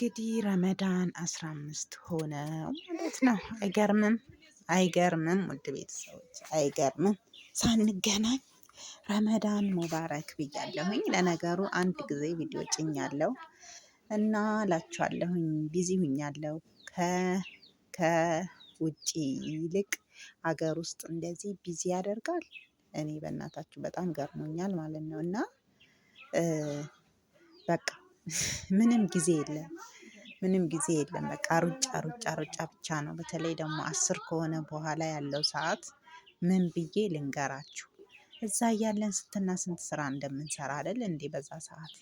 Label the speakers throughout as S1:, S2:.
S1: እንግዲህ ረመዳን 15 ሆነ ማለት ነው። አይገርምም? አይገርምም? ውድ ቤተሰቦች አይገርምም? ሳንገናኝ ረመዳን ሙባረክ ብያለሁኝ። ለነገሩ አንድ ጊዜ ቪዲዮ ጭኛለሁ እና እላችኋለሁኝ ቢዚ ሁኛለሁ። ከውጪ ይልቅ ሀገር ውስጥ እንደዚህ ቢዚ ያደርጋል። እኔ በእናታችሁ በጣም ገርሞኛል ማለት ነው። እና በቃ ምንም ጊዜ የለም። ምንም ጊዜ የለም። በቃ ሩጫ ሩጫ ሩጫ ብቻ ነው። በተለይ ደግሞ 10 ከሆነ በኋላ ያለው ሰዓት ምን ብዬ ልንገራችሁ? እዛ እያለን ስንትና ስንት ስራ እንደምንሰራ አይደል እንዴ? በዛ ሰዓት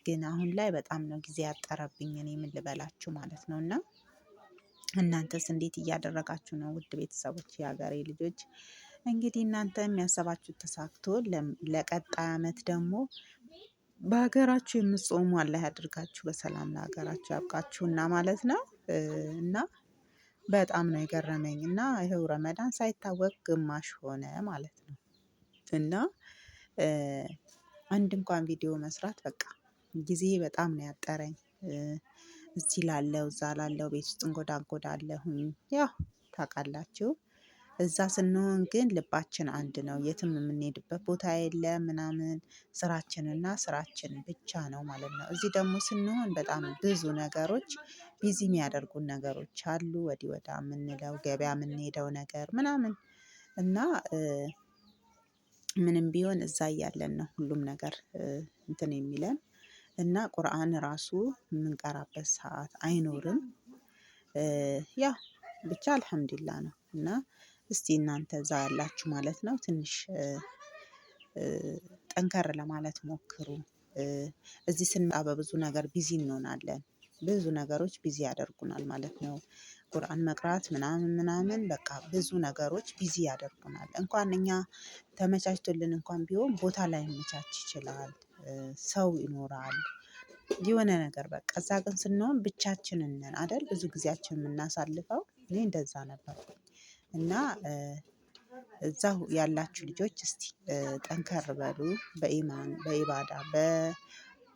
S1: ግን አሁን ላይ በጣም ነው ጊዜ ያጠረብኝ። እኔ ምን ልበላችሁ ማለት ነው። እና እናንተስ እንዴት እያደረጋችሁ ነው? ውድ ቤተሰቦች፣ የሀገሬ ልጆች፣ እንግዲህ እናንተ የሚያሰባችሁት ተሳክቶ ለቀጣይ አመት ደግሞ በሀገራችሁ የምትጾሙ አላህ ያድርጋችሁ። በሰላም ለሀገራችሁ ያብቃችሁና ማለት ነው። እና በጣም ነው የገረመኝ። እና ይኸው ረመዳን ሳይታወቅ ግማሽ ሆነ ማለት ነው። እና አንድ እንኳን ቪዲዮ መስራት በቃ ጊዜ በጣም ነው ያጠረኝ። እዚህ ላለው እዛ ላለው ቤት ውስጥ እንጎዳጎዳለሁኝ። ያው ታውቃላችሁ፣ እዛ ስንሆን ግን ልባችን አንድ ነው። የትም የምንሄድበት ቦታ የለም ምናምን፣ ስራችንና ስራችን ብቻ ነው ማለት ነው። እዚህ ደግሞ ስንሆን በጣም ብዙ ነገሮች ቢዚ የሚያደርጉን ነገሮች አሉ። ወዲህ ወዳ የምንለው ገበያ የምንሄደው ነገር ምናምን እና ምንም ቢሆን እዛ እያለን ነው ሁሉም ነገር እንትን የሚለን እና ቁርአን ራሱ የምንቀራበት ሰዓት አይኖርም። ያው ብቻ አልሐምዱሊላህ ነው። እና እስቲ እናንተ እዛ ያላችሁ ማለት ነው ትንሽ ጠንከር ለማለት ሞክሩ። እዚህ ስንመጣ በብዙ ነገር ቢዚ እንሆናለን። ብዙ ነገሮች ቢዚ ያደርጉናል ማለት ነው። ቁርአን መቅራት ምናምን ምናምን በቃ ብዙ ነገሮች ቢዚ ያደርጉናል። እንኳን እኛ ተመቻችቶልን እንኳን ቢሆን ቦታ ላይመቻች ይችላል። ሰው ይኖራል የሆነ ነገር በቃ። እዛ ግን ስንሆን ብቻችንን ነን አይደል? ብዙ ጊዜያችንን የምናሳልፈው። እኔ እንደዛ ነበርኩኝ። እና እዛው ያላችሁ ልጆች እስቲ ጠንከር በሉ በኢማን በኢባዳ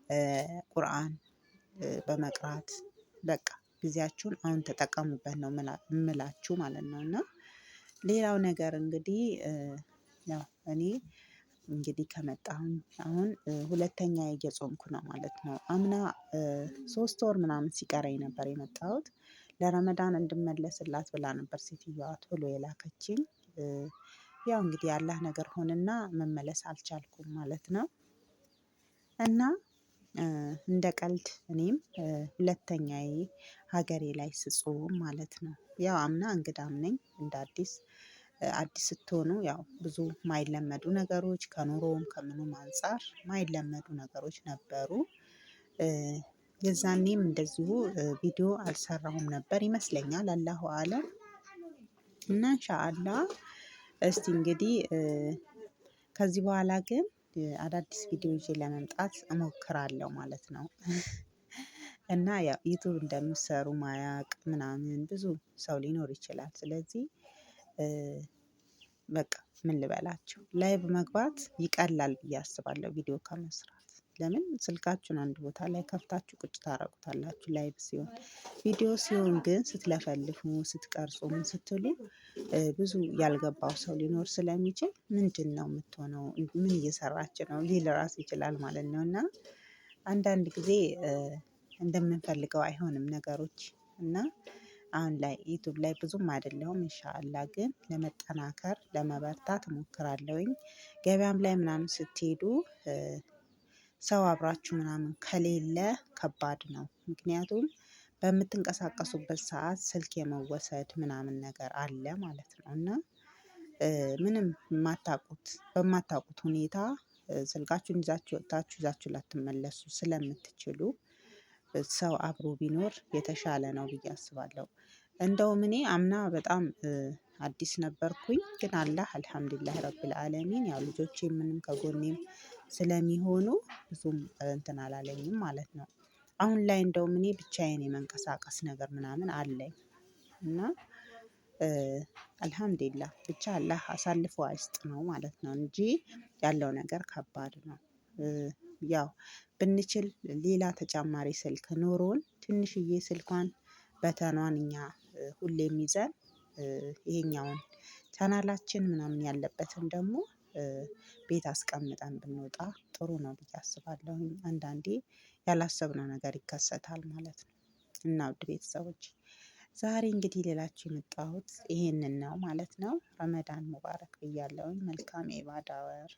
S1: በቁርአን በመቅራት በቃ ጊዜያችሁን አሁን ተጠቀሙበት ነው የምላችሁ ማለት ነው። እና ሌላው ነገር እንግዲህ ያው እኔ እንግዲህ ከመጣሁኝ አሁን ሁለተኛ እየጾምኩ ነው ማለት ነው። አምና 3 ወር ምናምን ሲቀረኝ ነበር የመጣሁት። ለረመዳን እንድመለስላት ብላ ነበር ሴትየዋ ቶሎ የላከችኝ። ያው እንግዲህ ያላህ ነገር ሆነና መመለስ አልቻልኩም ማለት ነው። እና እንደ ቀልድ እኔም ሁለተኛዬ ሀገሬ ላይ ስጾም ማለት ነው። ያው አምና እንግዳም ነኝ እንደ አዲስ ስትሆኑ ያው ብዙ ማይለመዱ ነገሮች ከኑሮም ከምኑም አንፃር ማይለመዱ ነገሮች ነበሩ። የዛኔም እንደዚሁ ቪዲዮ አልሰራሁም ነበር ይመስለኛል፣ አላሁ አለም። እና ኢንሻአላህ እስቲ እንግዲህ ከዚህ በኋላ ግን አዳዲስ ቪዲዮ ይዤ ለመምጣት እሞክራለሁ ማለት ነው። እና ያው ዩቲዩብ እንደምትሰሩ ማያውቅ ምናምን ብዙ ሰው ሊኖር ይችላል። ስለዚህ በቃ ምን ልበላችሁ፣ ላይቭ መግባት ይቀላል ብዬ አስባለሁ ቪዲዮ ከመስራት። ለምን ስልካችሁን አንድ ቦታ ላይ ከፍታችሁ ቁጭ ታደርጉታላችሁ ላይቭ ሲሆን። ቪዲዮ ሲሆን ግን ስትለፈልፉ ስትቀርጹ ምን ስትሉ ብዙ ያልገባው ሰው ሊኖር ስለሚችል ምንድነው የምትሆነው፣ ምን እየሰራች ነው ሊል ራሱ ይችላል ማለት ነው። እና አንዳንድ ጊዜ እንደምንፈልገው አይሆንም ነገሮች። እና አሁን ላይ ዩቲዩብ ላይ ብዙም አይደለሁም። ኢንሻአላህ ግን ለመጠናከር ለመበርታት እሞክራለሁኝ። ገበያም ላይ ምናምን ስትሄዱ ሰው አብራችሁ ምናምን ከሌለ ከባድ ነው። ምክንያቱም በምትንቀሳቀሱበት ሰዓት ስልክ የመወሰድ ምናምን ነገር አለ ማለት ነው። እና ምንም በማታውቁት ሁኔታ ስልካችሁን ይዛችሁ ወጥታችሁ ይዛችሁ ላትመለሱ ስለምትችሉ ሰው አብሮ ቢኖር የተሻለ ነው ብዬ አስባለሁ። እንደውም እኔ አምና በጣም አዲስ ነበርኩኝ። ግን አላህ አልሐምዱሊላህ ረብል ዓለሚን ያው ልጆቼ ምንም ከጎኔም ስለሚሆኑ ብዙም እንትን አላለኝም ማለት ነው። አሁን ላይ እንደውም እኔ ብቻዬን የመንቀሳቀስ ነገር ምናምን አለኝ። እና አልሐምዱሊላህ ብቻ አላህ አሳልፎ አይስጥ ነው ማለት ነው እንጂ ያለው ነገር ከባድ ነው። ያው ብንችል ሌላ ተጨማሪ ስልክ ኖሮን ትንሽዬ ስልኳን በተኗን እኛ ሁሌም ይዘን ይሄኛውን ቻናላችን ምናምን ያለበትን ደግሞ ቤት አስቀምጠን ብንወጣ ጥሩ ነው ብዬ አስባለሁኝ። አንዳንዴ ያላሰብነው ነገር ይከሰታል ማለት ነው። እና ውድ ቤተሰቦች ዛሬ እንግዲህ ሌላችሁ የመጣሁት ይሄንን ነው ማለት ነው። ረመዳን ሙባረክ ብያለሁኝ። መልካም የኢባዳ ወር